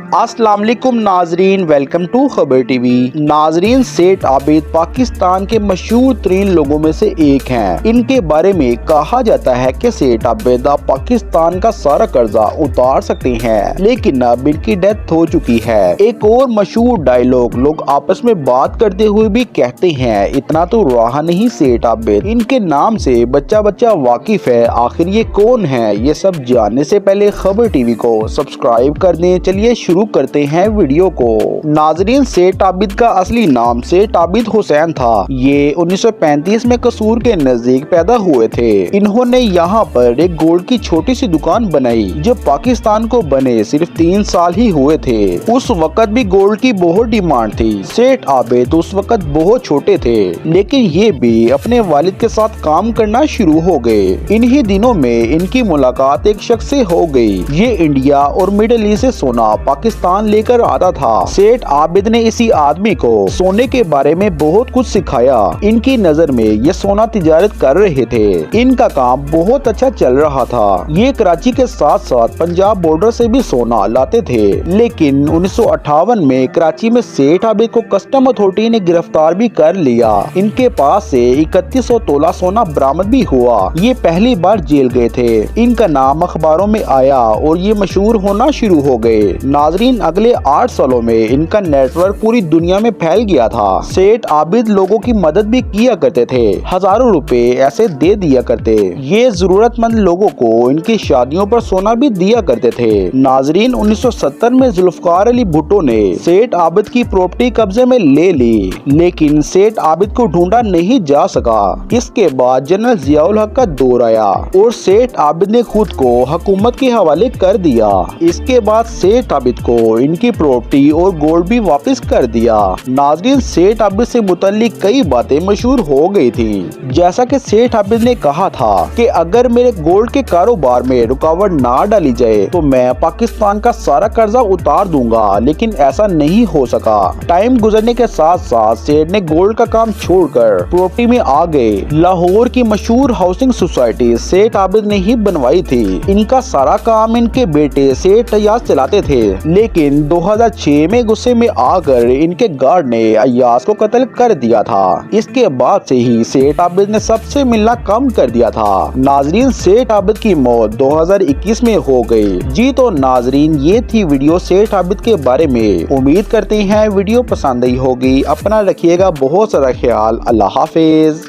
अस्सलाम वालेकुम नाजरीन, वेलकम टू खबर टीवी। नाजरीन, सेठ आबिद पाकिस्तान के मशहूर तरीन लोगों में से एक हैं। इनके बारे में कहा जाता है कि सेठ आबिद पाकिस्तान का सारा कर्जा उतार सकते हैं, लेकिन अब इनकी डेथ हो चुकी है। एक और मशहूर डायलॉग लोग आपस में बात करते हुए भी कहते हैं, इतना तो रहा नहीं सेठ आबिद। इनके नाम से बच्चा बच्चा वाकिफ है। आखिर ये कौन है, ये सब जानने से पहले खबर टीवी को सब्सक्राइब कर दें। चलिए शुरू करते हैं वीडियो को। नाजरीन, सेठ आबिद का असली नाम सेठ आबिद हुसैन था। ये 1935 में कसूर के नजदीक पैदा हुए थे। इन्होंने यहाँ पर एक गोल्ड की छोटी सी दुकान बनाई। जब पाकिस्तान को बने सिर्फ 3 साल ही हुए थे। उस वक्त भी गोल्ड की बहुत डिमांड थी। सेठ आबिद उस वक्त बहुत छोटे थे, लेकिन ये भी अपने वालिद के साथ काम करना शुरू हो गए। इन्हीं दिनों में इनकी मुलाकात एक शख्स से हो गई। ये इंडिया और मिडिल ईस्ट से सोना पाकिस्तान लेकर आता था। सेठ आबिद ने इसी आदमी को सोने के बारे में बहुत कुछ सिखाया। इनकी नजर में ये सोना तिजारत कर रहे थे। इनका काम बहुत अच्छा चल रहा था। ये कराची के साथ साथ पंजाब बॉर्डर से भी सोना लाते थे, लेकिन 1958 में कराची में सेठ आबिद को कस्टम अथॉरिटी ने गिरफ्तार भी कर लिया। इनके पास से 3100 तोला सोना बरामद भी हुआ। ये पहली बार जेल गए थे। इनका नाम अखबारों में आया और ये मशहूर होना शुरू हो गए। नाजरीन, अगले 8 सालों में इनका नेटवर्क पूरी दुनिया में फैल गया था। सेठ आबिद लोगों की मदद भी किया करते थे। हजारों रुपए ऐसे दे दिया करते। ये जरूरतमंद लोगों को इनकी शादियों पर सोना भी दिया करते थे। नाजरीन, 1970 में जुल्फकार अली भुट्टो ने सेठ आबिद की प्रॉपर्टी कब्जे में ले ली, लेकिन सेठ आबिद को ढूंढा नहीं जा सका। इसके बाद जनरल जियाउल हक का दौर आया और सेठ आबिद ने खुद को हुकूमत के हवाले कर दिया। इसके बाद सेठ आबिद को इनकी प्रॉपर्टी और गोल्ड भी वापस कर दिया। नाजरीन, सेठ आबिद से मुतल्लिक कई बातें मशहूर हो गई थी। जैसा कि सेठ आबिद ने कहा था कि अगर मेरे गोल्ड के कारोबार में रुकावट ना डाली जाए तो मैं पाकिस्तान का सारा कर्जा उतार दूंगा, लेकिन ऐसा नहीं हो सका। टाइम गुजरने के साथ साथ सेठ ने गोल्ड का काम छोड़कर प्रॉपर्टी में आ गए। लाहौर की मशहूर हाउसिंग सोसाइटी सेठ आबिद ने ही बनवाई थी। इनका सारा काम इनके बेटे सेठ अय्याज चलाते थे, लेकिन 2006 में गुस्से में आकर इनके गार्ड ने अय्याज को कत्ल कर दिया था। इसके बाद से ही सेठ आबिद ने सबसे मिलना कम कर दिया था। नाजरीन, सेठ आबिद की मौत 2021 में हो गई। जी तो नाजरीन, ये थी वीडियो सेठ आबिद के बारे में। उम्मीद करते हैं वीडियो पसंद आई होगी। अपना रखिएगा बहुत सारा ख्याल। अल्लाह हाफिज।